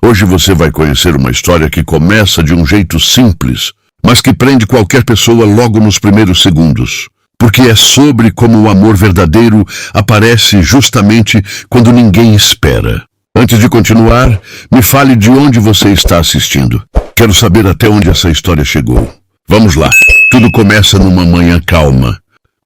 Hoje você vai conhecer uma história que começa de um jeito simples, mas que prende qualquer pessoa logo nos primeiros segundos. Porque é sobre como o amor verdadeiro aparece justamente quando ninguém espera. Antes de continuar, me fale de onde você está assistindo. Quero saber até onde essa história chegou. Vamos lá. Tudo começa numa manhã calma,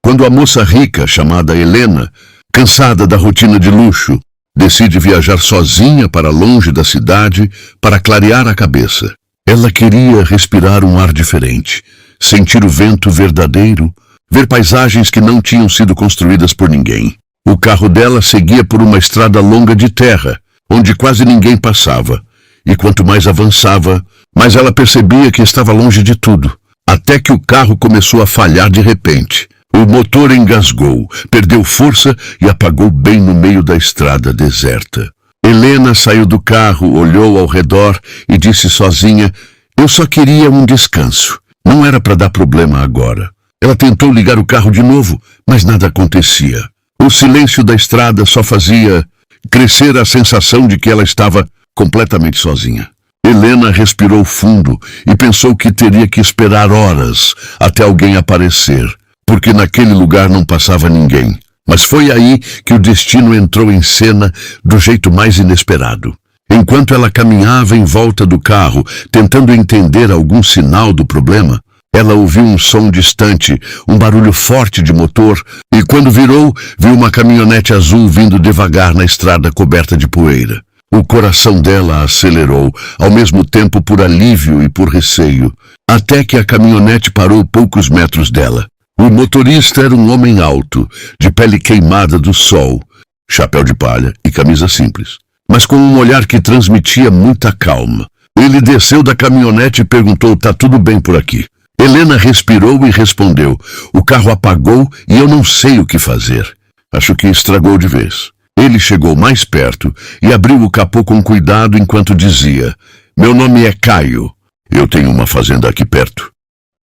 quando a moça rica, chamada Helena, cansada da rotina de luxo, decide viajar sozinha para longe da cidade para clarear a cabeça. Ela queria respirar um ar diferente, sentir o vento verdadeiro, ver paisagens que não tinham sido construídas por ninguém. O carro dela seguia por uma estrada longa de terra, onde quase ninguém passava, e quanto mais avançava, mais ela percebia que estava longe de tudo, até que o carro começou a falhar de repente. O motor engasgou, perdeu força e apagou bem no meio da estrada deserta. Helena saiu do carro, olhou ao redor e disse sozinha: "Eu só queria um descanso. Não era para dar problema agora." Ela tentou ligar o carro de novo, mas nada acontecia. O silêncio da estrada só fazia crescer a sensação de que ela estava completamente sozinha. Helena respirou fundo e pensou que teria que esperar horas até alguém aparecer, porque naquele lugar não passava ninguém. Mas foi aí que o destino entrou em cena do jeito mais inesperado. Enquanto ela caminhava em volta do carro, tentando entender algum sinal do problema, ela ouviu um som distante, um barulho forte de motor, e quando virou, viu uma caminhonete azul vindo devagar na estrada coberta de poeira. O coração dela acelerou, ao mesmo tempo por alívio e por receio, até que a caminhonete parou poucos metros dela. O motorista era um homem alto, de pele queimada do sol, chapéu de palha e camisa simples, mas com um olhar que transmitia muita calma. Ele desceu da caminhonete e perguntou: "Tá tudo bem por aqui?" Helena respirou e respondeu: "O carro apagou e eu não sei o que fazer. Acho que estragou de vez." Ele chegou mais perto e abriu o capô com cuidado enquanto dizia: "Meu nome é Caio. Eu tenho uma fazenda aqui perto."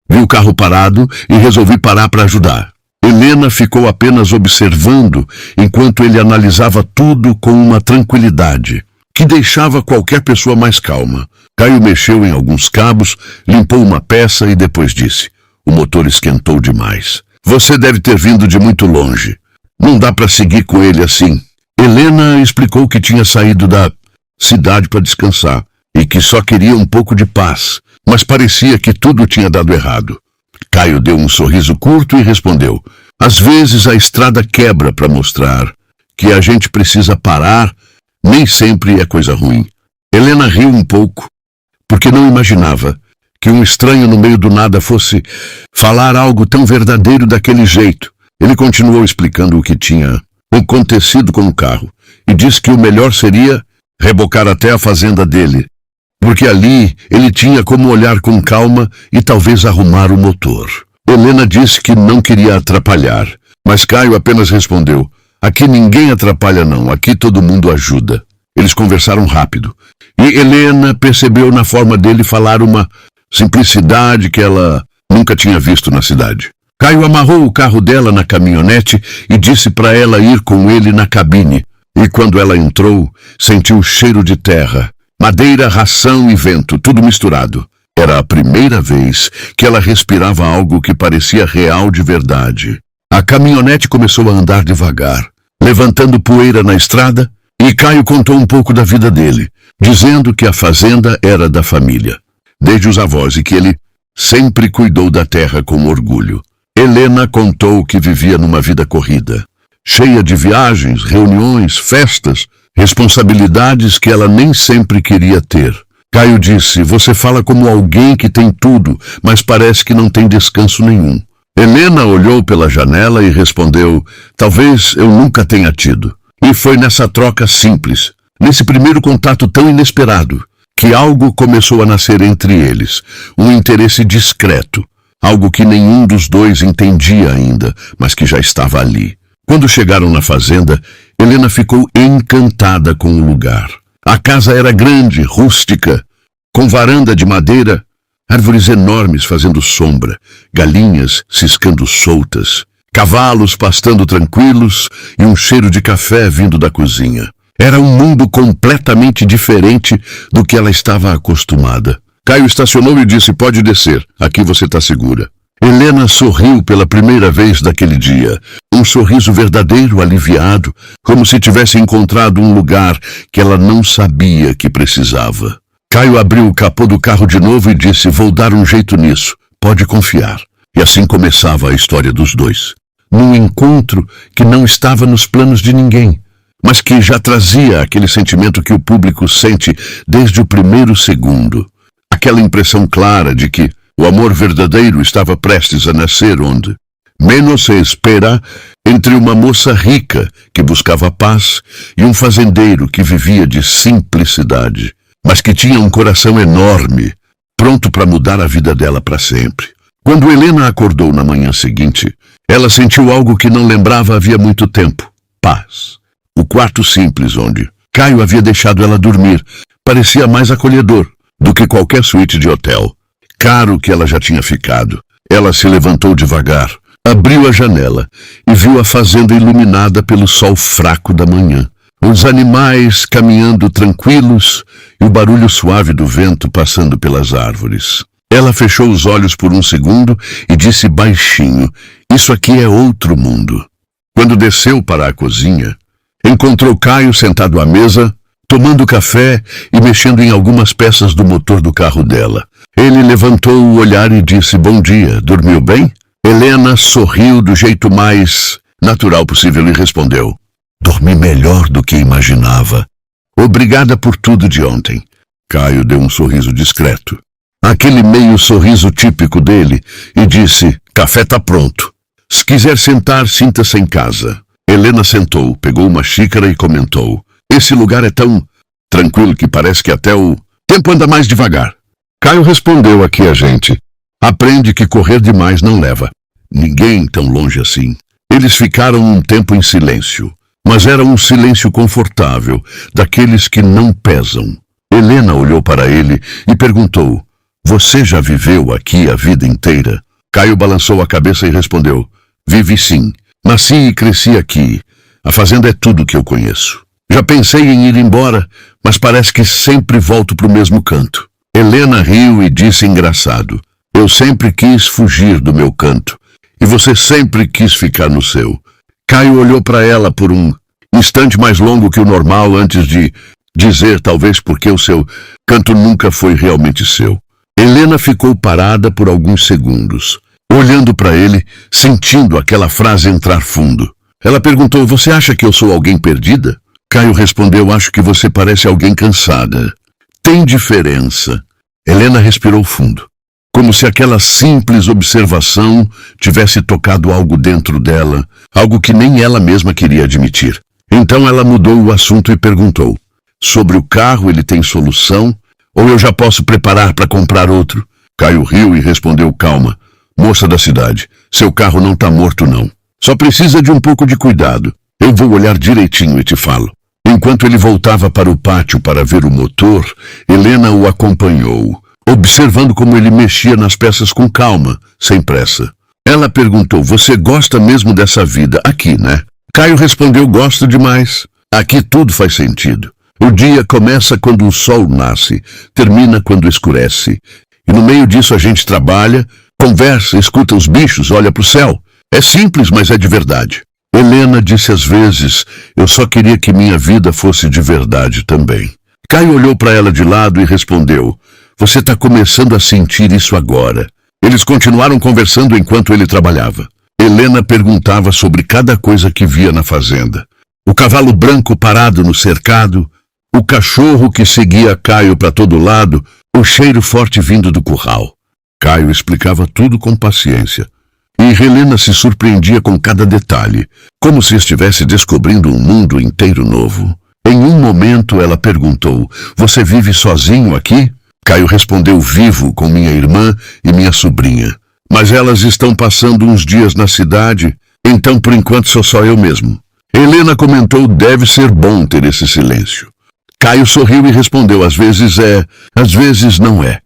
Vi o carro parado e resolvi parar para ajudar. Helena ficou apenas observando enquanto ele analisava tudo com uma tranquilidade que deixava qualquer pessoa mais calma. Caio mexeu em alguns cabos, limpou uma peça e depois disse: "O motor esquentou demais. Você deve ter vindo de muito longe. Não dá para seguir com ele assim." Helena explicou que tinha saído da cidade para descansar e que só queria um pouco de paz, mas parecia que tudo tinha dado errado. Caio deu um sorriso curto e respondeu: "Às vezes a estrada quebra para mostrar que a gente precisa parar, nem sempre é coisa ruim." Helena riu um pouco, porque não imaginava que um estranho no meio do nada fosse falar algo tão verdadeiro daquele jeito. Ele continuou explicando o que tinha acontecido com o carro e disse que o melhor seria rebocar até a fazenda dele, porque ali ele tinha como olhar com calma e talvez arrumar o motor. Helena disse que não queria atrapalhar, mas Caio apenas respondeu: "Aqui ninguém atrapalha não, aqui todo mundo ajuda." Eles conversaram rápido, e Helena percebeu na forma dele falar uma simplicidade que ela nunca tinha visto na cidade. Caio amarrou o carro dela na caminhonete e disse para ela ir com ele na cabine, e quando ela entrou, sentiu o cheiro de terra, madeira, ração e vento, tudo misturado. Era a primeira vez que ela respirava algo que parecia real de verdade. A caminhonete começou a andar devagar, levantando poeira na estrada, e Caio contou um pouco da vida dele, dizendo que a fazenda era da família, desde os avós, e que ele sempre cuidou da terra com orgulho. Helena contou que vivia numa vida corrida, cheia de viagens, reuniões, festas, responsabilidades que ela nem sempre queria ter. Caio disse: "Você fala como alguém que tem tudo, mas parece que não tem descanso nenhum." Helena olhou pela janela e respondeu: "Talvez eu nunca tenha tido." E foi nessa troca simples, nesse primeiro contato tão inesperado, que algo começou a nascer entre eles, um interesse discreto, algo que nenhum dos dois entendia ainda, mas que já estava ali. Quando chegaram na fazenda, Helena ficou encantada com o lugar. A casa era grande, rústica, com varanda de madeira, árvores enormes fazendo sombra, galinhas ciscando soltas, cavalos pastando tranquilos e um cheiro de café vindo da cozinha. Era um mundo completamente diferente do que ela estava acostumada. Caio estacionou e disse: pode descer, aqui você está segura. Helena sorriu pela primeira vez daquele dia. Um sorriso verdadeiro, aliviado, como se tivesse encontrado um lugar que ela não sabia que precisava. Caio abriu o capô do carro de novo e disse: vou dar um jeito nisso, pode confiar. E assim começava a história dos dois. Num encontro que não estava nos planos de ninguém, mas que já trazia aquele sentimento que o público sente desde o primeiro segundo. Aquela impressão clara de que o amor verdadeiro estava prestes a nascer onde menos se espera, entre uma moça rica que buscava paz e um fazendeiro que vivia de simplicidade, mas que tinha um coração enorme, pronto para mudar a vida dela para sempre. Quando Helena acordou na manhã seguinte, ela sentiu algo que não lembrava havia muito tempo: paz. O quarto simples onde Caio havia deixado ela dormir parecia mais acolhedor do que qualquer suíte de hotel, caro que ela já tinha ficado. Ela se levantou devagar, abriu a janela e viu a fazenda iluminada pelo sol fraco da manhã. Os animais caminhando tranquilos e o barulho suave do vento passando pelas árvores. Ela fechou os olhos por um segundo e disse baixinho: isso aqui é outro mundo. Quando desceu para a cozinha, encontrou Caio sentado à mesa, tomando café e mexendo em algumas peças do motor do carro dela. Ele levantou o olhar e disse: bom dia, dormiu bem? Helena sorriu do jeito mais natural possível e respondeu: dormi melhor do que imaginava. Obrigada por tudo de ontem. Caio deu um sorriso discreto, aquele meio sorriso típico dele, e disse: café tá pronto. Se quiser sentar, sinta-se em casa. Helena sentou, pegou uma xícara e comentou: esse lugar é tão tranquilo que parece que até o tempo anda mais devagar. Caio respondeu: aqui a gente aprende que correr demais não leva ninguém tão longe assim. Eles ficaram um tempo em silêncio, mas era um silêncio confortável, daqueles que não pesam. Helena olhou para ele e perguntou: você já viveu aqui a vida inteira? Caio balançou a cabeça e respondeu: vivi sim. Nasci e cresci aqui. A fazenda é tudo que eu conheço. Já pensei em ir embora, mas parece que sempre volto para o mesmo canto. Helena riu e disse engraçado: eu sempre quis fugir do meu canto, e você sempre quis ficar no seu. Caio olhou para ela por um instante mais longo que o normal antes de dizer, talvez porque o seu canto nunca foi realmente seu. Helena ficou parada por alguns segundos, olhando para ele, sentindo aquela frase entrar fundo. Ela perguntou: você acha que eu sou alguém perdida? Caio respondeu: acho que você parece alguém cansada. Tem diferença. Helena respirou fundo, como se aquela simples observação tivesse tocado algo dentro dela, algo que nem ela mesma queria admitir. Então ela mudou o assunto e perguntou: sobre o carro, ele tem solução? Ou eu já posso preparar para comprar outro? Caio riu e respondeu: calma, moça da cidade, seu carro não está morto não. Só precisa de um pouco de cuidado. Eu vou olhar direitinho e te falo. Enquanto ele voltava para o pátio para ver o motor, Helena o acompanhou, observando como ele mexia nas peças com calma, sem pressa. Ela perguntou: você gosta mesmo dessa vida aqui, né? Caio respondeu: gosto demais. Aqui tudo faz sentido. O dia começa quando o sol nasce, termina quando escurece. E no meio disso a gente trabalha, conversa, escuta os bichos, olha para o céu. É simples, mas é de verdade. Helena disse às vezes: eu só queria que minha vida fosse de verdade também. Caio olhou para ela de lado e respondeu: você está começando a sentir isso agora. Eles continuaram conversando enquanto ele trabalhava. Helena perguntava sobre cada coisa que via na fazenda. O cavalo branco parado no cercado, o cachorro que seguia Caio para todo lado, o cheiro forte vindo do curral. Caio explicava tudo com paciência. E Helena se surpreendia com cada detalhe, como se estivesse descobrindo um mundo inteiro novo. Em um momento ela perguntou: você vive sozinho aqui? Caio respondeu: vivo com minha irmã e minha sobrinha. Mas elas estão passando uns dias na cidade, então por enquanto sou só eu mesmo. Helena comentou: deve ser bom ter esse silêncio. Caio sorriu e respondeu: às vezes é, às vezes não é.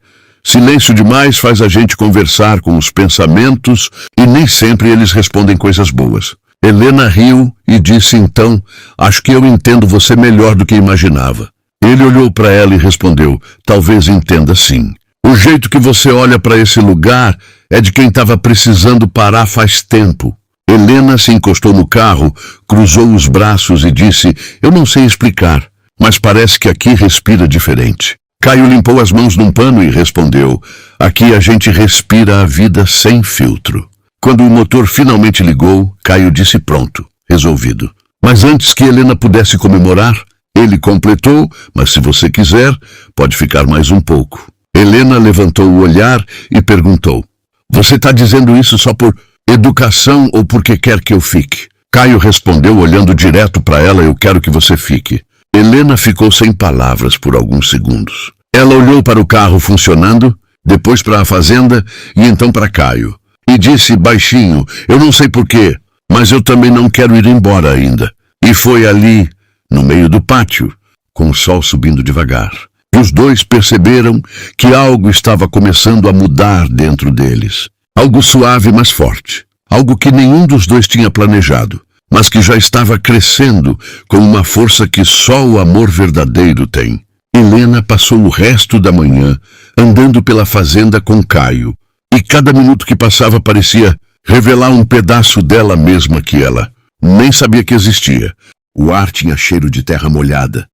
Silêncio demais faz a gente conversar com os pensamentos e nem sempre eles respondem coisas boas. Helena riu e disse então, acho que eu entendo você melhor do que imaginava. Ele olhou para ela e respondeu, talvez entenda sim. O jeito que você olha para esse lugar é de quem estava precisando parar faz tempo. Helena se encostou no carro, cruzou os braços e disse, eu não sei explicar, mas parece que aqui respira diferente. Caio limpou as mãos num pano e respondeu, aqui a gente respira a vida sem filtro. Quando o motor finalmente ligou, Caio disse pronto, resolvido. Mas antes que Helena pudesse comemorar, ele completou, mas se você quiser, pode ficar mais um pouco. Helena levantou o olhar e perguntou, você está dizendo isso só por educação ou porque quer que eu fique? Caio respondeu olhando direto para ela, eu quero que você fique. Helena ficou sem palavras por alguns segundos. Ela olhou para o carro funcionando, depois para a fazenda e então para Caio. E disse baixinho, eu não sei porquê, mas eu também não quero ir embora ainda. E foi ali, no meio do pátio, com o sol subindo devagar. E os dois perceberam que algo estava começando a mudar dentro deles. Algo suave, mas forte. Algo que nenhum dos dois tinha planejado, mas que já estava crescendo com uma força que só o amor verdadeiro tem. Helena passou o resto da manhã andando pela fazenda com Caio, e cada minuto que passava parecia revelar um pedaço dela mesma que ela nem sabia que existia. O ar tinha cheiro de terra molhada.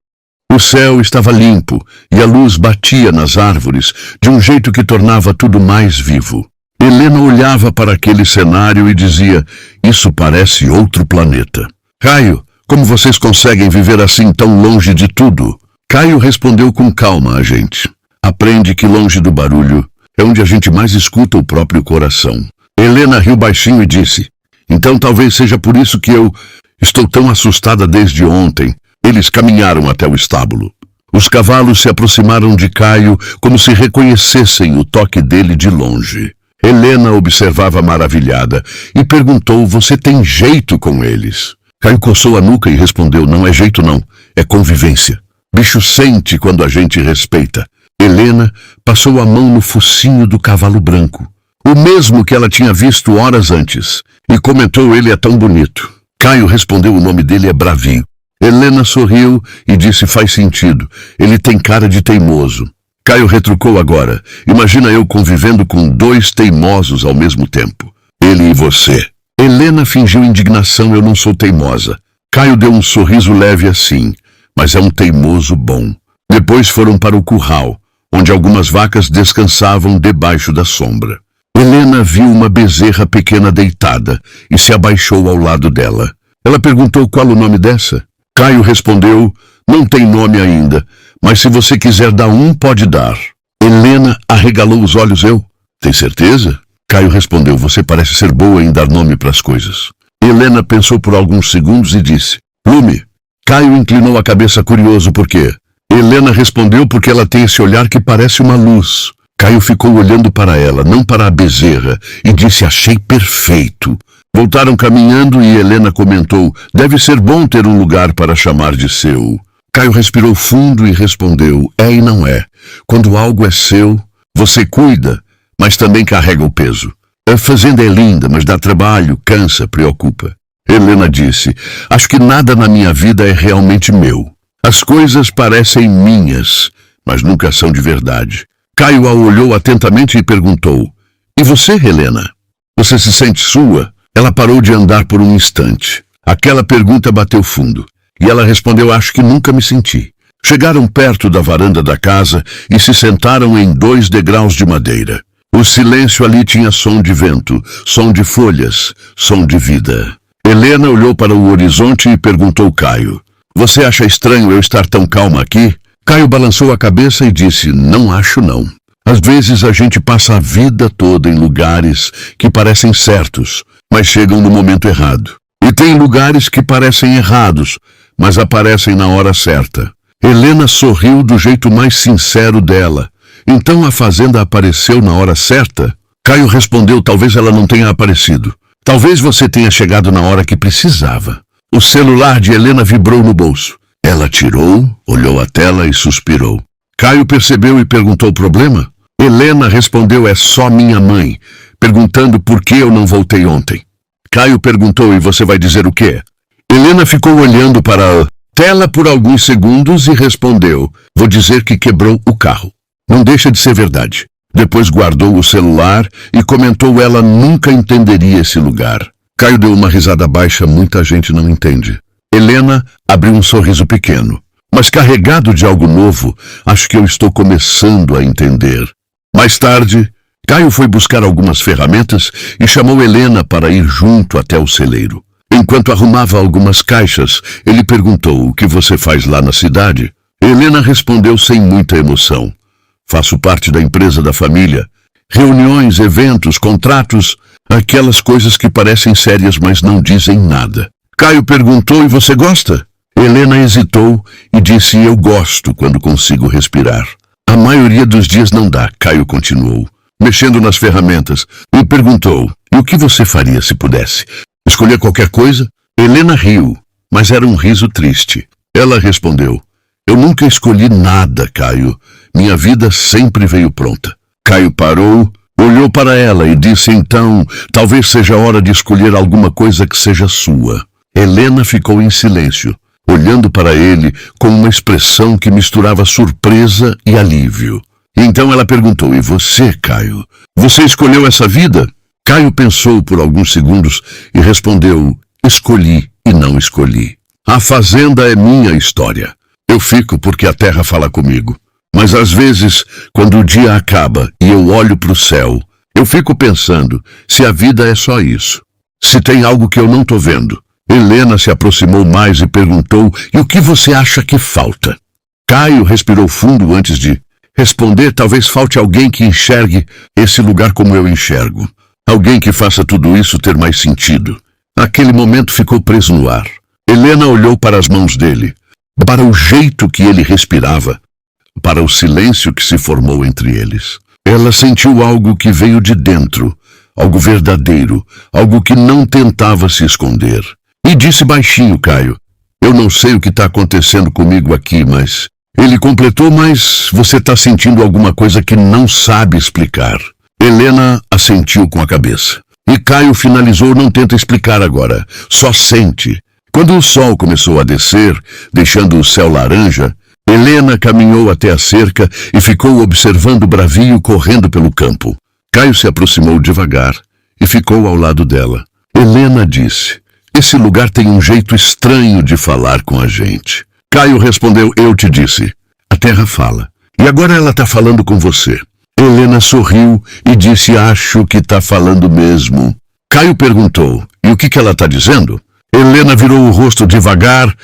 O céu estava limpo e a luz batia nas árvores de um jeito que tornava tudo mais vivo. Helena olhava para aquele cenário e dizia, isso parece outro planeta. Caio, como vocês conseguem viver assim tão longe de tudo? Caio respondeu com calma a gente. Aprende que longe do barulho é onde a gente mais escuta o próprio coração. Helena riu baixinho e disse, então talvez seja por isso que eu estou tão assustada desde ontem. Eles caminharam até o estábulo. Os cavalos se aproximaram de Caio como se reconhecessem o toque dele de longe. Helena observava maravilhada e perguntou, você tem jeito com eles? Caio coçou a nuca e respondeu, não é jeito não, é convivência. Bicho sente quando a gente respeita. Helena passou a mão no focinho do cavalo branco, o mesmo que ela tinha visto horas antes, e comentou, ele é tão bonito. Caio respondeu, o nome dele é Bravio. Helena sorriu e disse, faz sentido, ele tem cara de teimoso. Caio retrucou agora, imagina eu convivendo com dois teimosos ao mesmo tempo. Ele e você. Helena fingiu indignação, eu não sou teimosa. Caio deu um sorriso leve assim, mas é um teimoso bom. Depois foram para o curral, onde algumas vacas descansavam debaixo da sombra. Helena viu uma bezerra pequena deitada e se abaixou ao lado dela. Ela perguntou qual o nome dessa. Caio respondeu, não tem nome ainda, mas se você quiser dar um, pode dar. Helena arregalou os olhos, eu? Tem certeza? Caio respondeu, você parece ser boa em dar nome para as coisas. Helena pensou por alguns segundos e disse, Lume. Caio inclinou a cabeça curioso, por quê? Helena respondeu, porque ela tem esse olhar que parece uma luz. Caio ficou olhando para ela, não para a bezerra, e disse, achei perfeito. Voltaram caminhando e Helena comentou, deve ser bom ter um lugar para chamar de seu. Caio respirou fundo e respondeu, é e não é. Quando algo é seu, você cuida, mas também carrega o peso. A fazenda é linda, mas dá trabalho, cansa, preocupa. Helena disse, acho que nada na minha vida é realmente meu. As coisas parecem minhas, mas nunca são de verdade. Caio a olhou atentamente e perguntou, e você, Helena? Você se sente sua? Ela parou de andar por um instante. Aquela pergunta bateu fundo. E ela respondeu, acho que nunca me senti. Chegaram perto da varanda da casa e se sentaram em 2 degraus de madeira. O silêncio ali tinha som de vento, som de folhas, som de vida. Helena olhou para o horizonte e perguntou Caio, você acha estranho eu estar tão calma aqui? Caio balançou a cabeça e disse, não acho não. Às vezes a gente passa a vida toda em lugares que parecem certos, mas chegam no momento errado. E tem lugares que parecem errados, mas aparecem na hora certa. Helena sorriu do jeito mais sincero dela. Então a fazenda apareceu na hora certa? Caio respondeu, talvez ela não tenha aparecido. Talvez você tenha chegado na hora que precisava. O celular de Helena vibrou no bolso. Ela tirou, olhou a tela e suspirou. Caio percebeu e perguntou o problema? Helena respondeu, é só minha mãe, perguntando por que eu não voltei ontem. Caio perguntou, e você vai dizer o quê? Helena ficou olhando para a tela por alguns segundos e respondeu, vou dizer que quebrou o carro. Não deixa de ser verdade. Depois guardou o celular e comentou ela nunca entenderia esse lugar. Caio deu uma risada baixa, muita gente não entende. Helena abriu um sorriso pequeno. Mas carregado de algo novo, acho que eu estou começando a entender. Mais tarde, Caio foi buscar algumas ferramentas e chamou Helena para ir junto até o celeiro. Enquanto arrumava algumas caixas, ele perguntou, o que você faz lá na cidade? Helena respondeu sem muita emoção. Faço parte da empresa da família. Reuniões, eventos, contratos, aquelas coisas que parecem sérias, mas não dizem nada. Caio perguntou, e você gosta? Helena hesitou e disse, eu gosto quando consigo respirar. A maioria dos dias não dá, Caio continuou, mexendo nas ferramentas, e perguntou, e o que você faria se pudesse? Escolher qualquer coisa? Helena riu, mas era um riso triste. Ela respondeu, eu nunca escolhi nada, Caio. Minha vida sempre veio pronta. Caio parou, olhou para ela e disse, então, talvez seja hora de escolher alguma coisa que seja sua. Helena ficou em silêncio, olhando para ele com uma expressão que misturava surpresa e alívio. Então ela perguntou, e você, Caio? Você escolheu essa vida? Caio pensou por alguns segundos e respondeu, escolhi e não escolhi. A fazenda é minha história. Eu fico porque a terra fala comigo. Mas às vezes, quando o dia acaba e eu olho para o céu, eu fico pensando se a vida é só isso. Se tem algo que eu não estou vendo. Helena se aproximou mais e perguntou, e o que você acha que falta? Caio respirou fundo antes de responder, talvez falte alguém que enxergue esse lugar como eu enxergo. Alguém que faça tudo isso ter mais sentido. Aquele momento ficou preso no ar. Helena olhou para as mãos dele, para o jeito que ele respirava, para o silêncio que se formou entre eles. Ela sentiu algo que veio de dentro, algo verdadeiro, algo que não tentava se esconder. E disse baixinho, Caio, eu não sei o que está acontecendo comigo aqui, mas... Ele completou, mas você está sentindo alguma coisa que não sabe explicar. Helena assentiu com a cabeça. E Caio finalizou, não tenta explicar agora, só sente. Quando o sol começou a descer, deixando o céu laranja, Helena caminhou até a cerca e ficou observando o bravio correndo pelo campo. Caio se aproximou devagar e ficou ao lado dela. Helena disse, esse lugar tem um jeito estranho de falar com a gente. Caio respondeu, eu te disse. A terra fala. E agora ela está falando com você. Helena sorriu e disse, acho que está falando mesmo. Caio perguntou, e o que ela está dizendo? Helena virou o rosto devagar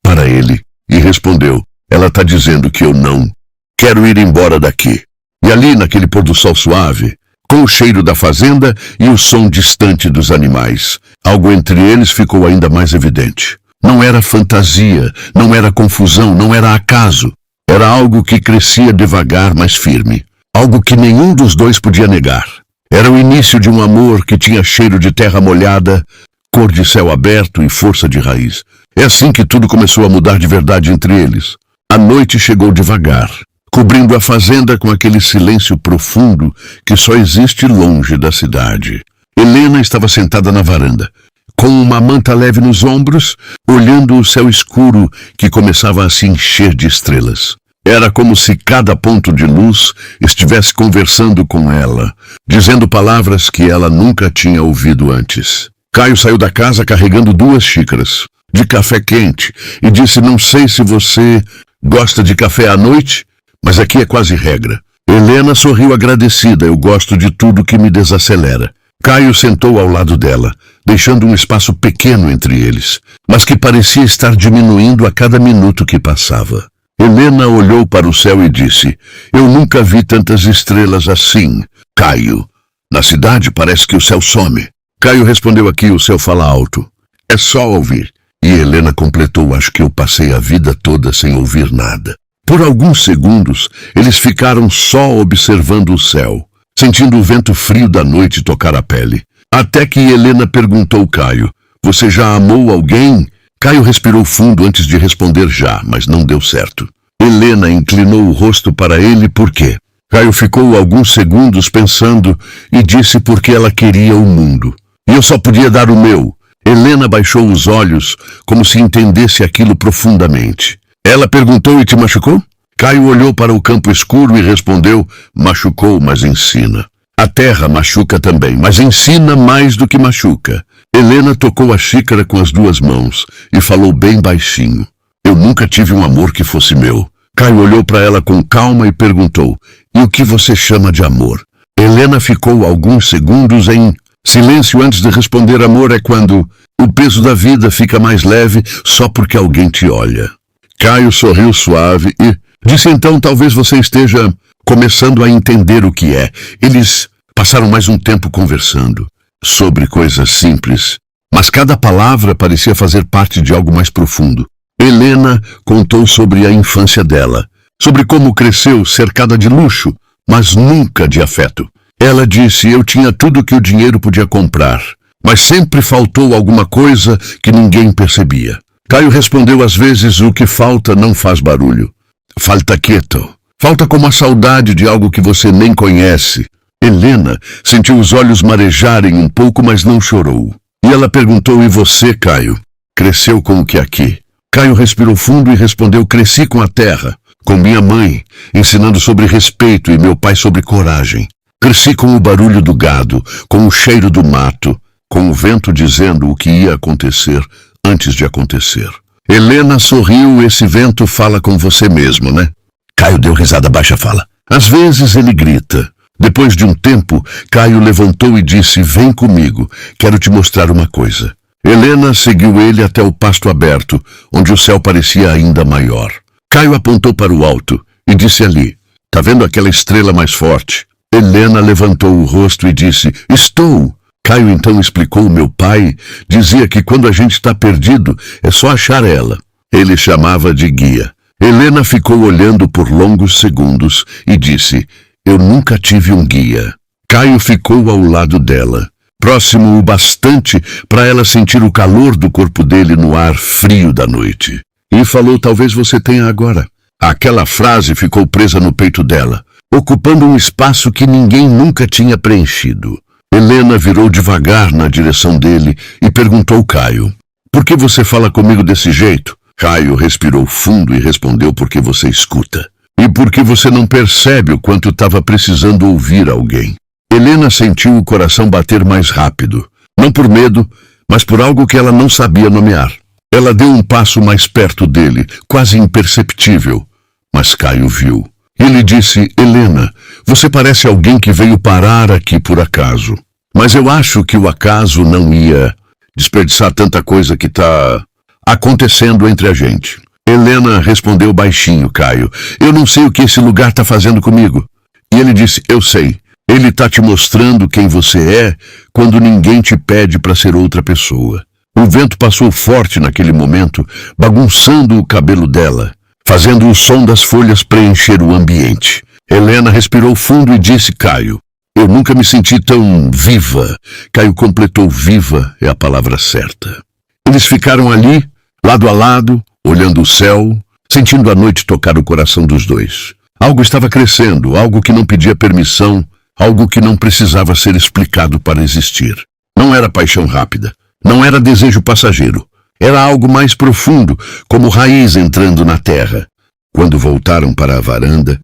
para ele e respondeu, ela está dizendo que eu não quero ir embora daqui. E ali, naquele pôr do sol suave, com o cheiro da fazenda e o som distante dos animais, algo entre eles ficou ainda mais evidente. Não era fantasia, não era confusão, não era acaso. Era algo que crescia devagar, mas firme. Algo que nenhum dos dois podia negar. Era o início de um amor que tinha cheiro de terra molhada, cor de céu aberto e força de raiz. É assim que tudo começou a mudar de verdade entre eles. A noite chegou devagar, cobrindo a fazenda com aquele silêncio profundo que só existe longe da cidade. Helena estava sentada na varanda, com uma manta leve nos ombros, olhando o céu escuro que começava a se encher de estrelas. Era como se cada ponto de luz estivesse conversando com ela, dizendo palavras que ela nunca tinha ouvido antes. Caio saiu da casa carregando 2 xícaras de café quente e disse, não sei se você gosta de café à noite, mas aqui é quase regra. Helena sorriu agradecida, eu gosto de tudo que me desacelera. Caio sentou ao lado dela, deixando um espaço pequeno entre eles, mas que parecia estar diminuindo a cada minuto que passava. Helena olhou para o céu e disse, eu nunca vi tantas estrelas assim, Caio. Na cidade parece que o céu some. Caio respondeu, aqui o céu fala alto. É só ouvir. E Helena completou, acho que eu passei a vida toda sem ouvir nada. Por alguns segundos, eles ficaram só observando o céu, sentindo o vento frio da noite tocar a pele. Até que Helena perguntou Caio, você já amou alguém? Caio respirou fundo antes de responder já, mas não deu certo. Helena inclinou o rosto para ele, por quê? Caio ficou alguns segundos pensando e disse porque ela queria o mundo. e eu só podia dar o meu. Helena baixou os olhos, como se entendesse aquilo profundamente. Ela perguntou: e te machucou? Caio olhou para o campo escuro e respondeu: machucou, mas ensina. A terra machuca também, mas ensina mais do que machuca. Helena tocou a xícara com as duas mãos e falou bem baixinho: eu nunca tive um amor que fosse meu. Caio olhou para ela com calma e perguntou: e o que você chama de amor? Helena ficou alguns segundos em silêncio antes de responder: amor é quando o peso da vida fica mais leve só porque alguém te olha. Caio sorriu suave e disse: então talvez você esteja começando a entender o que é. Eles passaram mais um tempo conversando sobre coisas simples, mas cada palavra parecia fazer parte de algo mais profundo. Helena contou sobre a infância dela, sobre como cresceu cercada de luxo, mas nunca de afeto. Ela disse: eu tinha tudo que o dinheiro podia comprar, mas sempre faltou alguma coisa que ninguém percebia. Caio respondeu: às vezes o que falta não faz barulho. Falta quieto. Falta como a saudade de algo que você nem conhece. Helena sentiu os olhos marejarem um pouco, mas não chorou. E ela perguntou: e você, Caio? Cresceu com o que aqui? Caio respirou fundo e respondeu: cresci com a terra, com minha mãe, ensinando sobre respeito e meu pai sobre coragem. Cresci com o barulho do gado, com o cheiro do mato, com o vento dizendo o que ia acontecer antes de acontecer. Helena sorriu: esse vento fala com você mesmo, né? Caio deu risada baixa. Fala. Às vezes ele grita. Depois de um tempo, Caio levantou e disse: vem comigo, quero te mostrar uma coisa. Helena seguiu ele até o pasto aberto, onde o céu parecia ainda maior. Caio apontou para o alto e disse: ali, tá vendo aquela estrela mais forte? Helena levantou o rosto e disse: estou. Caio então explicou: meu pai dizia que quando a gente está perdido, é só achar ela. Ele chamava de guia. Helena ficou olhando por longos segundos e disse: eu nunca tive um guia. Caio ficou ao lado dela, próximo o bastante para ela sentir o calor do corpo dele no ar frio da noite. E falou: talvez você tenha agora. Aquela frase ficou presa no peito dela, ocupando um espaço que ninguém nunca tinha preenchido. Helena virou devagar na direção dele e perguntou: Caio, por que você fala comigo desse jeito? Caio respirou fundo e respondeu: porque você escuta. E porque você não percebe o quanto estava precisando ouvir alguém. Helena sentiu o coração bater mais rápido, não por medo, mas por algo que ela não sabia nomear. Ela deu um passo mais perto dele, quase imperceptível, mas Caio viu. Ele disse: Helena, você parece alguém que veio parar aqui por acaso. Mas eu acho que o acaso não ia desperdiçar tanta coisa que está acontecendo entre a gente. Helena respondeu baixinho: Caio, eu não sei o que esse lugar está fazendo comigo. E ele disse: eu sei. Ele está te mostrando quem você é quando ninguém te pede para ser outra pessoa. O vento passou forte naquele momento, bagunçando o cabelo dela, fazendo o som das folhas preencher o ambiente. Helena respirou fundo e disse: Caio, eu nunca me senti tão viva. Caio completou: viva é a palavra certa. Eles ficaram ali, lado a lado, olhando o céu, sentindo a noite tocar o coração dos dois. Algo estava crescendo, algo que não pedia permissão, algo que não precisava ser explicado para existir. Não era paixão rápida, não era desejo passageiro. Era algo mais profundo, como raiz entrando na terra. Quando voltaram para a varanda,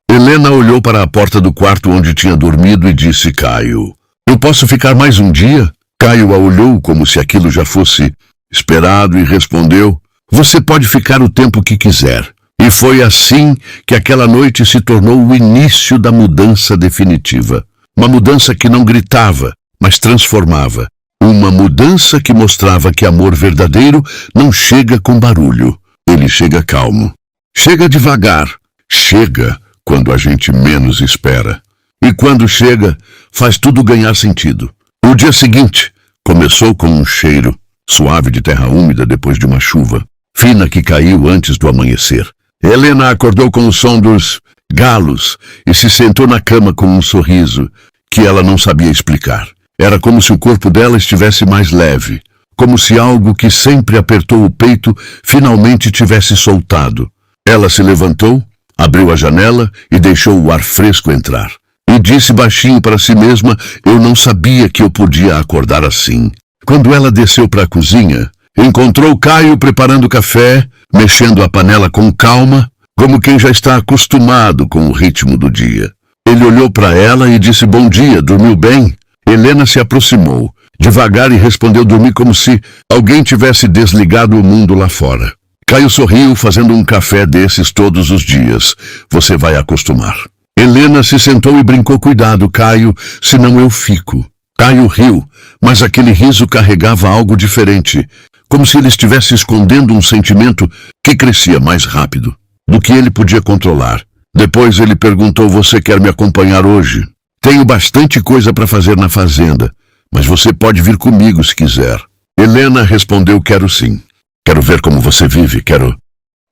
Helena olhou para a porta do quarto onde tinha dormido e disse: Caio, eu posso ficar mais um dia? Caio a olhou como se aquilo já fosse esperado e respondeu: você pode ficar o tempo que quiser. E foi assim que aquela noite se tornou o início da mudança definitiva. Uma mudança que não gritava, mas transformava. Uma mudança que mostrava que amor verdadeiro não chega com barulho. Ele chega calmo. Chega devagar. Chega quando a gente menos espera. E quando chega, faz tudo ganhar sentido. O dia seguinte começou com um cheiro suave de terra úmida depois de uma chuva fina que caiu antes do amanhecer. Helena acordou com o som dos galos e se sentou na cama com um sorriso que ela não sabia explicar. Era como se o corpo dela estivesse mais leve, como se algo que sempre apertou o peito finalmente tivesse soltado. Ela se levantou, abriu a janela e deixou o ar fresco entrar. E e disse baixinho para si mesma: eu não sabia que eu podia acordar assim. Quando ela desceu para a cozinha, encontrou Caio preparando café, mexendo a panela com calma, como quem já está acostumado com o ritmo do dia. Ele olhou para ela e disse: bom dia, dormiu bem? Helena se aproximou, devagar, e respondeu: dormi como se alguém tivesse desligado o mundo lá fora. Caio sorriu, fazendo um café desses todos os dias. Você vai acostumar. Helena se sentou e brincou: cuidado, Caio, senão eu fico. Caio riu, mas aquele riso carregava algo diferente, como se ele estivesse escondendo um sentimento que crescia mais rápido do que ele podia controlar. Depois ele perguntou: você quer me acompanhar hoje? Tenho bastante coisa para fazer na fazenda, mas você pode vir comigo se quiser. Helena respondeu: quero sim. Quero ver como você vive, quero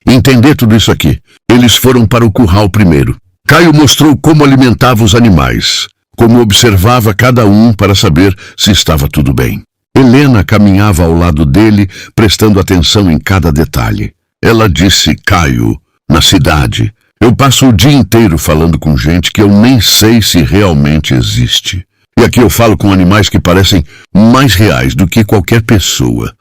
entender tudo isso aqui. Eles foram para o curral primeiro. Caio mostrou como alimentava os animais, como observava cada um para saber se estava tudo bem. Helena caminhava ao lado dele, prestando atenção em cada detalhe. Ela disse: Caio, na cidade, eu passo o dia inteiro falando com gente que eu nem sei se realmente existe. E aqui eu falo com animais que parecem mais reais do que qualquer pessoa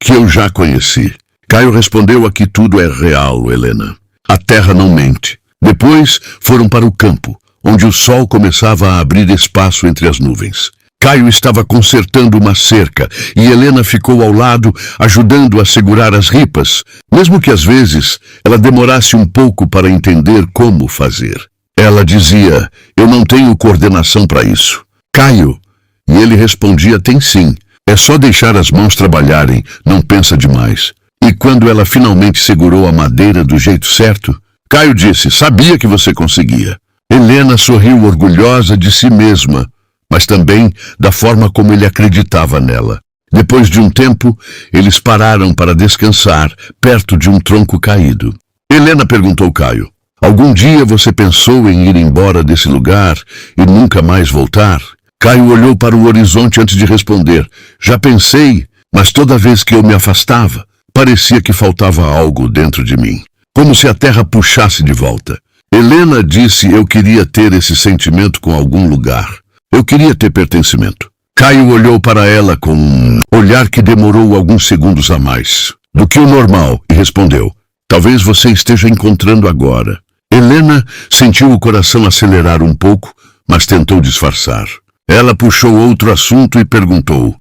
que eu já conheci. Caio respondeu: aqui tudo é real, Helena. A terra não mente. Depois foram para o campo, onde o sol começava a abrir espaço entre as nuvens. Caio estava consertando uma cerca e Helena ficou ao lado, ajudando a segurar as ripas, mesmo que às vezes ela demorasse um pouco para entender como fazer. Ela dizia: eu não tenho coordenação para isso. Caio. E ele respondia: tem sim. É só deixar as mãos trabalharem, não pensa demais. E quando ela finalmente segurou a madeira do jeito certo, Caio disse: sabia que você conseguia. Helena sorriu, orgulhosa de si mesma, mas também da forma como ele acreditava nela. Depois de um tempo, eles pararam para descansar, perto de um tronco caído. Helena perguntou Caio: algum dia você pensou em ir embora desse lugar e nunca mais voltar? Caio olhou para o horizonte antes de responder: já pensei, mas toda vez que eu me afastava, parecia que faltava algo dentro de mim, como se a terra puxasse de volta. Helena disse: eu queria ter esse sentimento com algum lugar. Eu queria ter pertencimento. Caio olhou para ela com um olhar que demorou alguns segundos a mais do que o normal e respondeu: talvez você esteja encontrando agora. Helena sentiu o coração acelerar um pouco, mas tentou disfarçar. Ela puxou outro assunto e perguntou: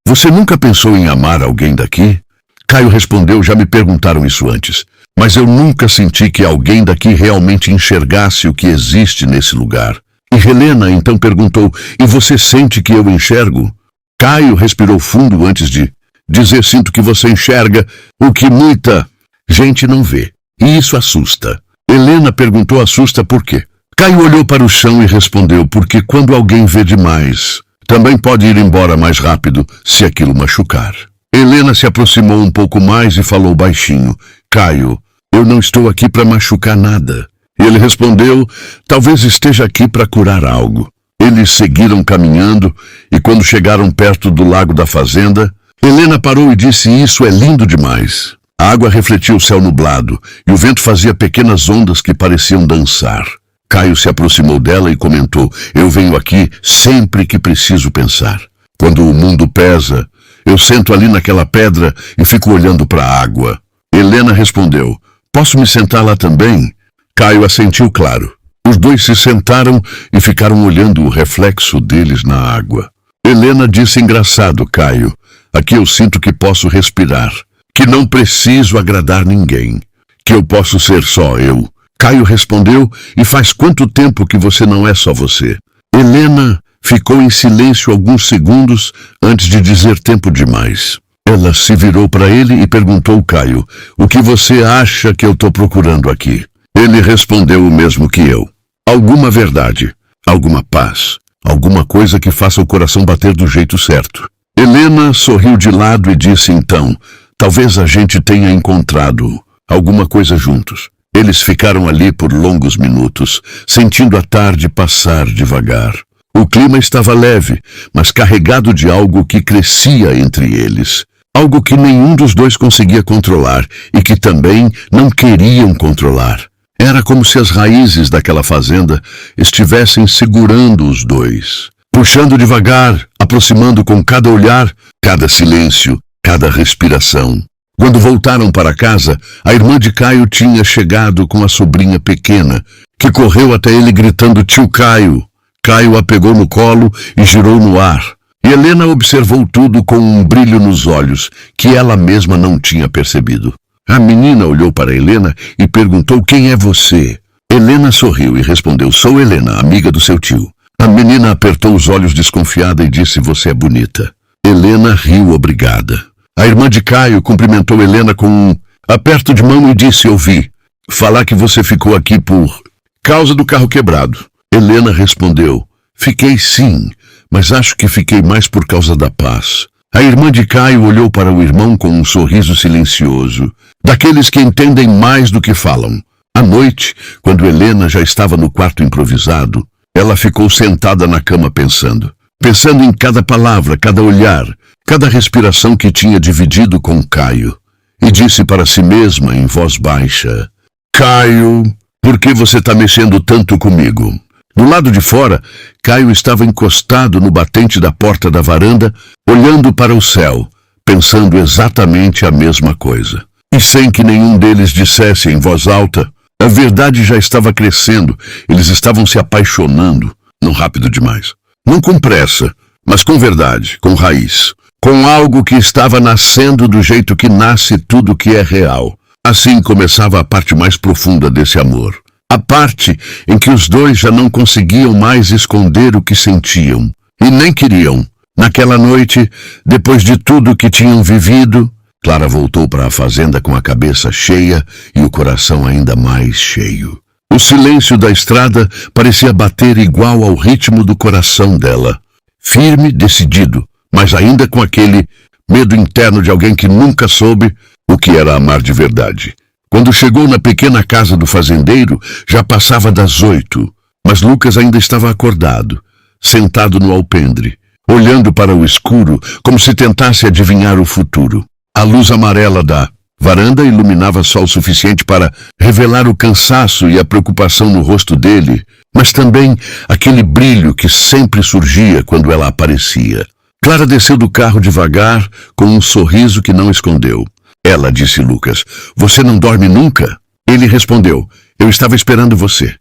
você nunca pensou em amar alguém daqui? Caio respondeu: já me perguntaram isso antes, mas eu nunca senti que alguém daqui realmente enxergasse o que existe nesse lugar. E Helena então perguntou: e você sente que eu enxergo? Caio respirou fundo antes de dizer: sinto que você enxerga o que muita gente não vê. E isso assusta. Helena perguntou: assusta por quê? Caio olhou para o chão e respondeu: porque quando alguém vê demais, também pode ir embora mais rápido se aquilo machucar. Helena se aproximou um pouco mais e falou baixinho: Caio, eu não estou aqui para machucar nada. Ele respondeu: talvez esteja aqui para curar algo. Eles seguiram caminhando e quando chegaram perto do lago da fazenda, Helena parou e disse: isso é lindo demais. A água refletia o céu nublado e o vento fazia pequenas ondas que pareciam dançar. Caio se aproximou dela e comentou: eu venho aqui sempre que preciso pensar. Quando o mundo pesa, eu sento ali naquela pedra e fico olhando para a água. Helena respondeu: posso me sentar lá também? Caio assentiu, claro. Os dois se sentaram e ficaram olhando o reflexo deles na água. Helena disse: engraçado, Caio. Aqui eu sinto que posso respirar, que não preciso agradar ninguém, que eu posso ser só eu. Caio respondeu: e faz quanto tempo que você não é só você? Helena ficou em silêncio alguns segundos antes de dizer: tempo demais. Ela se virou para ele e perguntou: Caio, o que você acha que eu estou procurando aqui? Ele respondeu o mesmo que eu. Alguma verdade, alguma paz, alguma coisa que faça o coração bater do jeito certo. Helena sorriu de lado e disse: então, talvez a gente tenha encontrado alguma coisa juntos. Eles ficaram ali por longos minutos, sentindo a tarde passar devagar. O clima estava leve, mas carregado de algo que crescia entre eles. Algo que nenhum dos dois conseguia controlar e que também não queriam controlar. Era como se as raízes daquela fazenda estivessem segurando os dois, puxando devagar, aproximando com cada olhar, cada silêncio, cada respiração. Quando voltaram para casa, a irmã de Caio tinha chegado com a sobrinha pequena, que correu até ele gritando: "Tio Caio!" Caio a pegou no colo e girou no ar. E Helena observou tudo com um brilho nos olhos que ela mesma não tinha percebido. A menina olhou para Helena e perguntou: "Quem é você?" Helena sorriu e respondeu: "Sou Helena, amiga do seu tio." A menina apertou os olhos desconfiada e disse: "Você é bonita." Helena riu obrigada. A irmã de Caio cumprimentou Helena com um aperto de mão e disse: "Ouvi falar que você ficou aqui por causa do carro quebrado." Helena respondeu: "Fiquei sim, mas acho que fiquei mais por causa da paz." A irmã de Caio olhou para o irmão com um sorriso silencioso, daqueles que entendem mais do que falam. À noite, quando Helena já estava no quarto improvisado, ela ficou sentada na cama pensando em cada palavra, cada olhar, cada respiração que tinha dividido com Caio, e disse para si mesma em voz baixa: "Caio, por que você está mexendo tanto comigo?" Do lado de fora, Caio estava encostado no batente da porta da varanda, olhando para o céu, pensando exatamente a mesma coisa. E sem que nenhum deles dissesse em voz alta, a verdade já estava crescendo, eles estavam se apaixonando, não rápido demais. Não com pressa, mas com verdade, com raiz, com algo que estava nascendo do jeito que nasce tudo que é real. Assim começava a parte mais profunda desse amor. A parte em que os dois já não conseguiam mais esconder o que sentiam, e nem queriam. Naquela noite, depois de tudo que tinham vivido, Clara voltou para a fazenda com a cabeça cheia e o coração ainda mais cheio. O silêncio da estrada parecia bater igual ao ritmo do coração dela. Firme, decidido, mas ainda com aquele medo interno de alguém que nunca soube o que era amar de verdade. Quando chegou na pequena casa do fazendeiro, já passava das 8, mas Lucas ainda estava acordado, sentado no alpendre, olhando para o escuro como se tentasse adivinhar o futuro. A luz amarela da varanda iluminava só o suficiente para revelar o cansaço e a preocupação no rosto dele, mas também aquele brilho que sempre surgia quando ela aparecia. Clara desceu do carro devagar, com um sorriso que não escondeu. Ela disse: "Lucas, você não dorme nunca?" Ele respondeu: "Eu estava esperando você.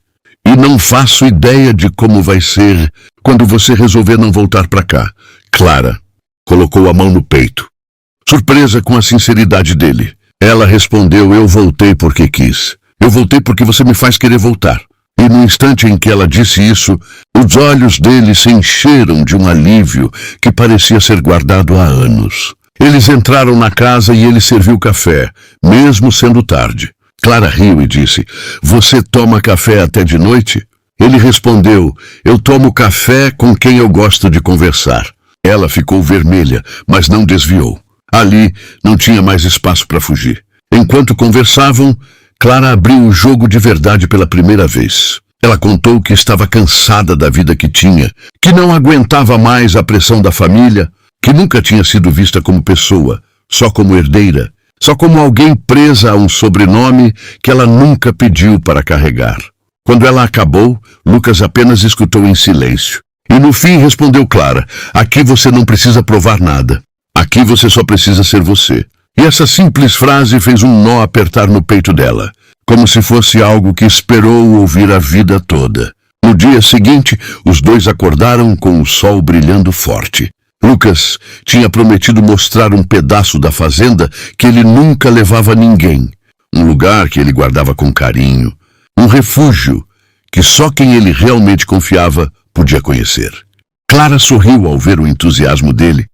E não faço ideia de como vai ser quando você resolver não voltar para cá." Clara colocou a mão no peito, surpresa com a sinceridade dele. Ela respondeu: "Eu voltei porque quis. Eu voltei porque você me faz querer voltar." E no instante em que ela disse isso, os olhos dele se encheram de um alívio que parecia ser guardado há anos. Eles entraram na casa e ele serviu café, mesmo sendo tarde. Clara riu e disse: "Você toma café até de noite?" Ele respondeu: "Eu tomo café com quem eu gosto de conversar." Ela ficou vermelha, mas não desviou. Ali não tinha mais espaço para fugir. Enquanto conversavam, Clara abriu o jogo de verdade pela primeira vez. Ela contou que estava cansada da vida que tinha, que não aguentava mais a pressão da família, que nunca tinha sido vista como pessoa, só como herdeira, só como alguém presa a um sobrenome que ela nunca pediu para carregar. Quando ela acabou, Lucas apenas escutou em silêncio. E no fim respondeu Clara: "Aqui você não precisa provar nada. Aqui você só precisa ser você." E essa simples frase fez um nó apertar no peito dela, como se fosse algo que esperou ouvir a vida toda. No dia seguinte, os dois acordaram com o sol brilhando forte. Lucas tinha prometido mostrar um pedaço da fazenda que ele nunca levava a ninguém, um lugar que ele guardava com carinho, um refúgio que só quem ele realmente confiava podia conhecer. Clara sorriu ao ver o entusiasmo dele,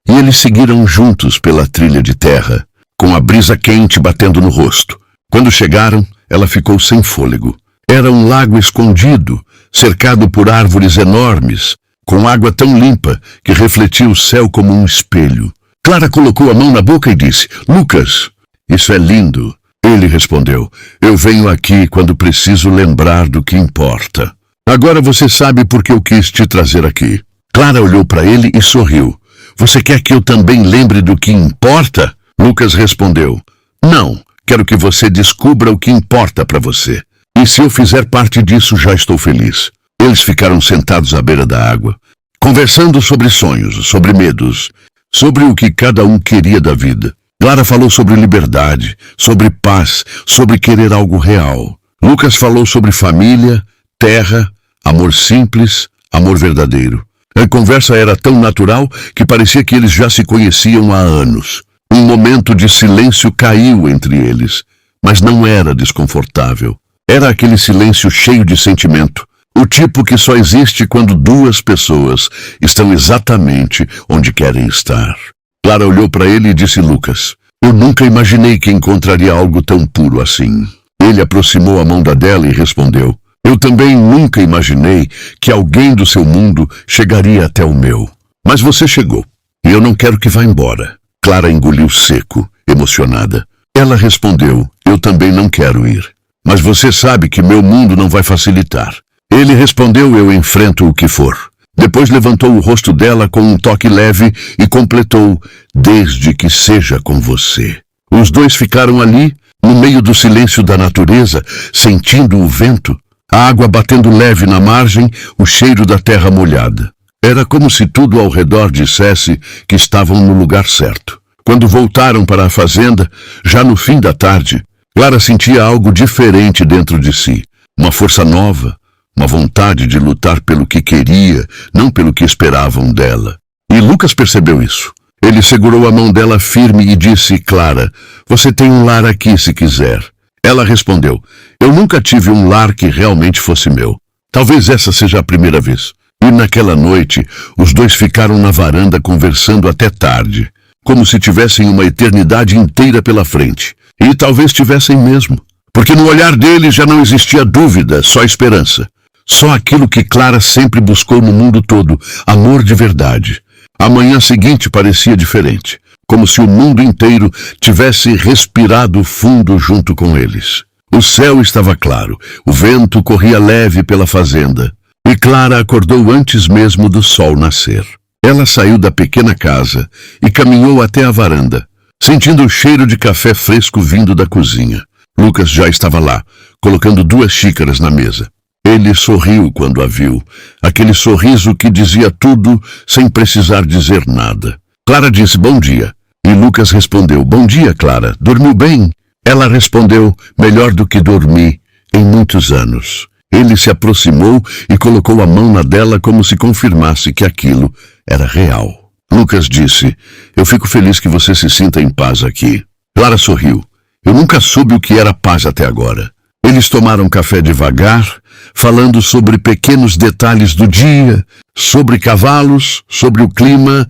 e eles seguiram juntos pela trilha de terra, com a brisa quente batendo no rosto. Quando chegaram, ela ficou sem fôlego. Era um lago escondido, cercado por árvores enormes, com água tão limpa que refletia o céu como um espelho. Clara colocou a mão na boca e disse: "Lucas, isso é lindo." Ele respondeu: "Eu venho aqui quando preciso lembrar do que importa. Agora você sabe por que eu quis te trazer aqui." Clara olhou para ele e sorriu. "Você quer que eu também lembre do que importa?" Lucas respondeu: "Não, quero que você descubra o que importa para você." E se eu fizer parte disso, já estou feliz. Eles ficaram sentados à beira da água, conversando sobre sonhos, sobre medos, sobre o que cada um queria da vida. Clara falou sobre liberdade, sobre paz, sobre querer algo real. Lucas falou sobre família, terra, amor simples, amor verdadeiro. A conversa era tão natural que parecia que eles já se conheciam há anos. Um momento de silêncio caiu entre eles, mas não era desconfortável. Era aquele silêncio cheio de sentimento, o tipo que só existe quando duas pessoas estão exatamente onde querem estar. Clara olhou para ele e disse: Lucas, eu nunca imaginei que encontraria algo tão puro assim. Ele aproximou a mão da dela e respondeu: eu também nunca imaginei que alguém do seu mundo chegaria até o meu. Mas você chegou, e eu não quero que vá embora. Clara engoliu seco, emocionada. Ela respondeu: eu também não quero ir. Mas você sabe que meu mundo não vai facilitar. Ele respondeu: eu enfrento o que for. Depois levantou o rosto dela com um toque leve e completou: desde que seja com você. Os dois ficaram ali, no meio do silêncio da natureza, sentindo o vento, a água batendo leve na margem, o cheiro da terra molhada. Era como se tudo ao redor dissesse que estavam no lugar certo. Quando voltaram para a fazenda, já no fim da tarde, Clara sentia algo diferente dentro de si. Uma força nova, uma vontade de lutar pelo que queria, não pelo que esperavam dela. E Lucas percebeu isso. Ele segurou a mão dela firme e disse: Clara, você tem um lar aqui se quiser. Ela respondeu: eu nunca tive um lar que realmente fosse meu. Talvez essa seja a primeira vez. E naquela noite, os dois ficaram na varanda conversando até tarde, como se tivessem uma eternidade inteira pela frente. E talvez tivessem mesmo, porque no olhar deles já não existia dúvida, só esperança. Só aquilo que Clara sempre buscou no mundo todo, amor de verdade. A manhã seguinte parecia diferente, como se o mundo inteiro tivesse respirado fundo junto com eles. O céu estava claro, o vento corria leve pela fazenda, e Clara acordou antes mesmo do sol nascer. Ela saiu da pequena casa e caminhou até a varanda, sentindo o cheiro de café fresco vindo da cozinha. Lucas já estava lá, colocando 2 xícaras na mesa. Ele sorriu quando a viu, aquele sorriso que dizia tudo sem precisar dizer nada. Clara disse: bom dia. E Lucas respondeu: bom dia, Clara. Dormiu bem? Ela respondeu: melhor do que dormi em muitos anos. Ele se aproximou e colocou a mão na dela como se confirmasse que aquilo era real. Lucas disse: eu fico feliz que você se sinta em paz aqui. Clara sorriu. Eu nunca soube o que era paz até agora. Eles tomaram café devagar, falando sobre pequenos detalhes do dia, sobre cavalos, sobre o clima,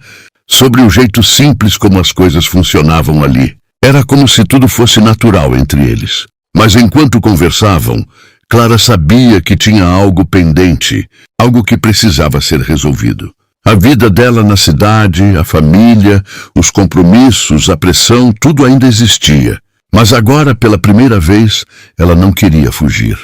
sobre o jeito simples como as coisas funcionavam ali. Era como se tudo fosse natural entre eles. Mas enquanto conversavam, Clara sabia que tinha algo pendente, algo que precisava ser resolvido. A vida dela na cidade, a família, os compromissos, a pressão, tudo ainda existia. Mas agora, pela primeira vez, ela não queria fugir.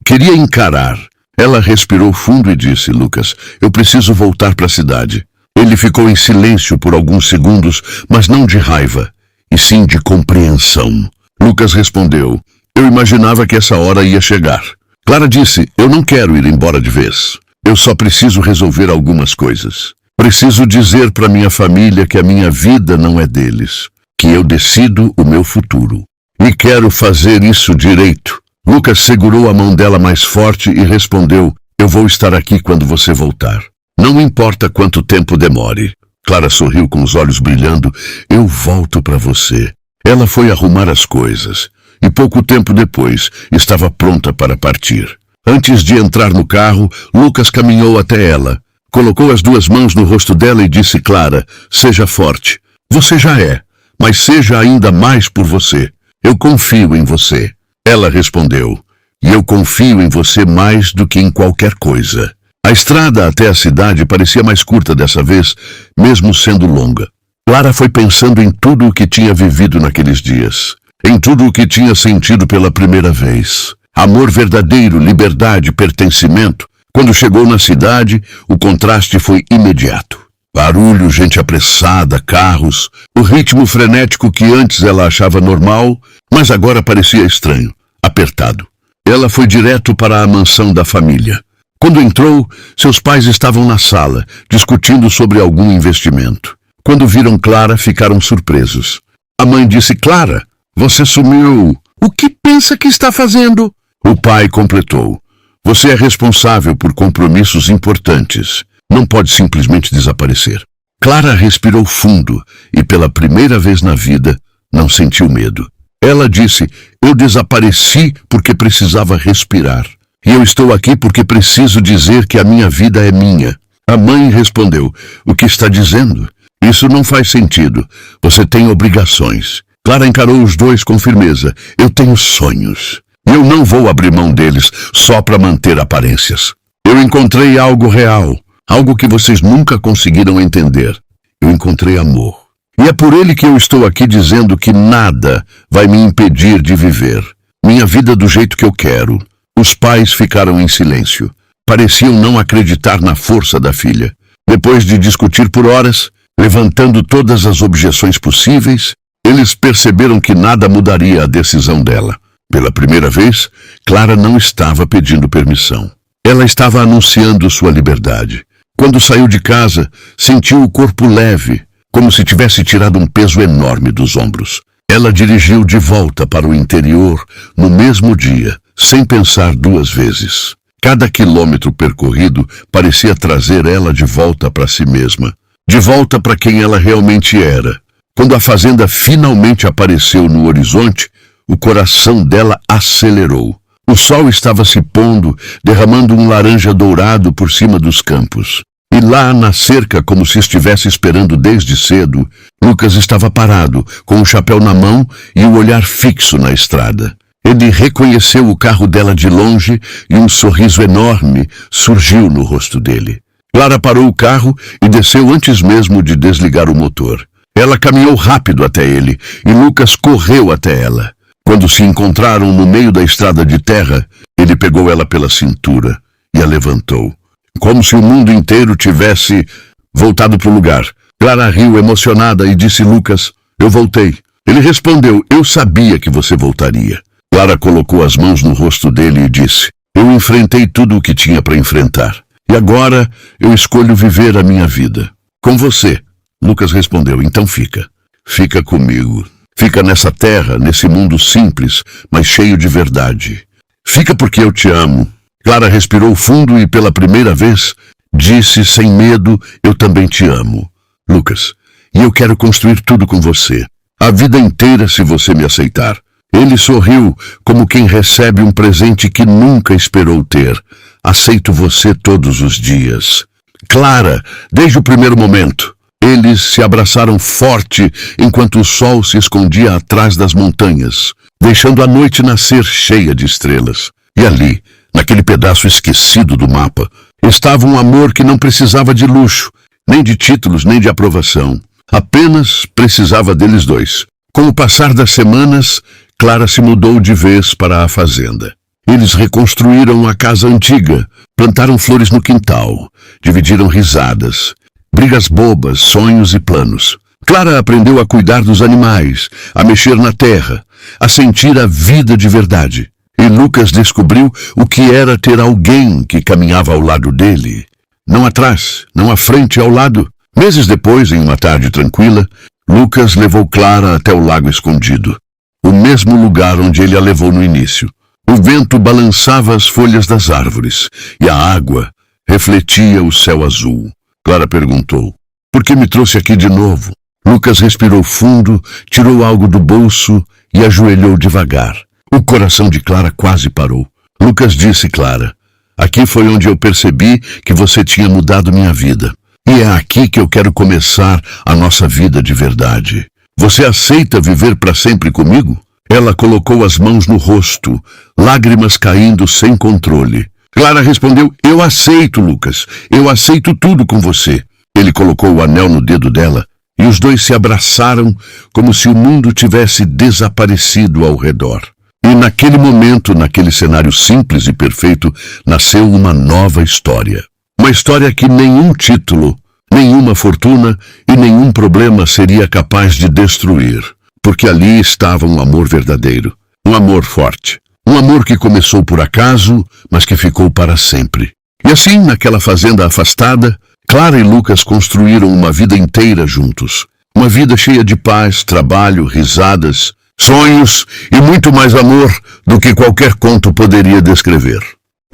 Queria encarar. Ela respirou fundo e disse: Lucas, eu preciso voltar para a cidade. Ele ficou em silêncio por alguns segundos, mas não de raiva, e sim de compreensão. Lucas respondeu: eu imaginava que essa hora ia chegar. Clara disse: eu não quero ir embora de vez. Eu só preciso resolver algumas coisas. Preciso dizer para minha família que a minha vida não é deles, que eu decido o meu futuro. E quero fazer isso direito. Lucas segurou a mão dela mais forte e respondeu: eu vou estar aqui quando você voltar. Não importa quanto tempo demore. Clara sorriu com os olhos brilhando. Eu volto para você. Ela foi arrumar as coisas e pouco tempo depois estava pronta para partir. Antes de entrar no carro, Lucas caminhou até ela, colocou as 2 mãos no rosto dela e disse: Clara, seja forte. Você já é, mas seja ainda mais por você. Eu confio em você. Ela respondeu: e eu confio em você mais do que em qualquer coisa. A estrada até a cidade parecia mais curta dessa vez, mesmo sendo longa. Clara foi pensando em tudo o que tinha vivido naqueles dias, em tudo o que tinha sentido pela primeira vez. Amor verdadeiro, liberdade, pertencimento. Quando chegou na cidade, o contraste foi imediato. Barulho, gente apressada, carros, o ritmo frenético que antes ela achava normal, mas agora parecia estranho, apertado. Ela foi direto para a mansão da família. Quando entrou, seus pais estavam na sala, discutindo sobre algum investimento. Quando viram Clara, ficaram surpresos. A mãe disse: Clara, você sumiu. O que pensa que está fazendo? O pai completou: você é responsável por compromissos importantes. Não pode simplesmente desaparecer. Clara respirou fundo e, pela primeira vez na vida, não sentiu medo. Ela disse: eu desapareci porque precisava respirar. E eu estou aqui porque preciso dizer que a minha vida é minha. A mãe respondeu: o que está dizendo? Isso não faz sentido. Você tem obrigações. Clara encarou os dois com firmeza. Eu tenho sonhos. E eu não vou abrir mão deles só para manter aparências. Eu encontrei algo real. Algo que vocês nunca conseguiram entender. Eu encontrei amor. E é por ele que eu estou aqui dizendo que nada vai me impedir de viver minha vida do jeito que eu quero. Os pais ficaram em silêncio. Pareciam não acreditar na força da filha. Depois de discutir por horas, levantando todas as objeções possíveis, eles perceberam que nada mudaria a decisão dela. Pela primeira vez, Clara não estava pedindo permissão. Ela estava anunciando sua liberdade. Quando saiu de casa, sentiu o corpo leve, como se tivesse tirado um peso enorme dos ombros. Ela dirigiu de volta para o interior no mesmo dia, sem pensar duas vezes. Cada quilômetro percorrido parecia trazer ela de volta para si mesma, de volta para quem ela realmente era. Quando a fazenda finalmente apareceu no horizonte, o coração dela acelerou. O sol estava se pondo, derramando um laranja dourado por cima dos campos. E lá na cerca, como se estivesse esperando desde cedo, Lucas estava parado, com o chapéu na mão e o olhar fixo na estrada. Ele reconheceu o carro dela de longe e um sorriso enorme surgiu no rosto dele. Clara parou o carro e desceu antes mesmo de desligar o motor. Ela caminhou rápido até ele e Lucas correu até ela. Quando se encontraram no meio da estrada de terra, ele pegou ela pela cintura e a levantou, como se o mundo inteiro tivesse voltado para o lugar. Clara riu emocionada e disse: Lucas, eu voltei. Ele respondeu: eu sabia que você voltaria. Clara colocou as mãos no rosto dele e disse: eu enfrentei tudo o que tinha para enfrentar. E agora eu escolho viver a minha vida. Com você. Lucas respondeu: então fica. Fica comigo. Fica nessa terra, nesse mundo simples, mas cheio de verdade. Fica porque eu te amo. Clara respirou fundo e, pela primeira vez, disse sem medo: eu também te amo, Lucas. E eu quero construir tudo com você. A vida inteira, se você me aceitar. Ele sorriu, como quem recebe um presente que nunca esperou ter. Aceito você todos os dias. Clara, desde o primeiro momento. Eles se abraçaram forte enquanto o sol se escondia atrás das montanhas, deixando a noite nascer cheia de estrelas. E ali, naquele pedaço esquecido do mapa, estava um amor que não precisava de luxo, nem de títulos, nem de aprovação. Apenas precisava deles dois. Com o passar das semanas, Clara se mudou de vez para a fazenda. Eles reconstruíram a casa antiga, plantaram flores no quintal, dividiram risadas, brigas bobas, sonhos e planos. Clara aprendeu a cuidar dos animais, a mexer na terra, a sentir a vida de verdade. E Lucas descobriu o que era ter alguém que caminhava ao lado dele. Não atrás, não à frente, ao lado. Meses depois, em uma tarde tranquila, Lucas levou Clara até o lago escondido, o mesmo lugar onde ele a levou no início. O vento balançava as folhas das árvores e a água refletia o céu azul. Clara perguntou: por que me trouxe aqui de novo? Lucas respirou fundo, tirou algo do bolso e ajoelhou devagar. O coração de Clara quase parou. Lucas disse: Clara, aqui foi onde eu percebi que você tinha mudado minha vida. E é aqui que eu quero começar a nossa vida de verdade. Você aceita viver para sempre comigo? Ela colocou as mãos no rosto, lágrimas caindo sem controle. Clara respondeu: eu aceito, Lucas. Eu aceito tudo com você. Ele colocou o anel no dedo dela e os dois se abraçaram como se o mundo tivesse desaparecido ao redor. E naquele momento, naquele cenário simples e perfeito, nasceu uma nova história. Uma história que nenhum título, nenhuma fortuna e nenhum problema seria capaz de destruir. Porque ali estava um amor verdadeiro, um amor forte, Um amor que começou por acaso, mas que ficou para sempre. E assim, naquela fazenda afastada, Clara e Lucas construíram uma vida inteira juntos. Uma vida cheia de paz, trabalho, risadas, sonhos e muito mais amor do que qualquer conto poderia descrever.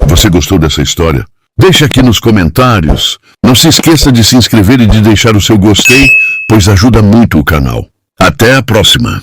Você gostou dessa história? Deixe aqui nos comentários. Não se esqueça de se inscrever e de deixar o seu gostei, pois ajuda muito o canal. Até a próxima!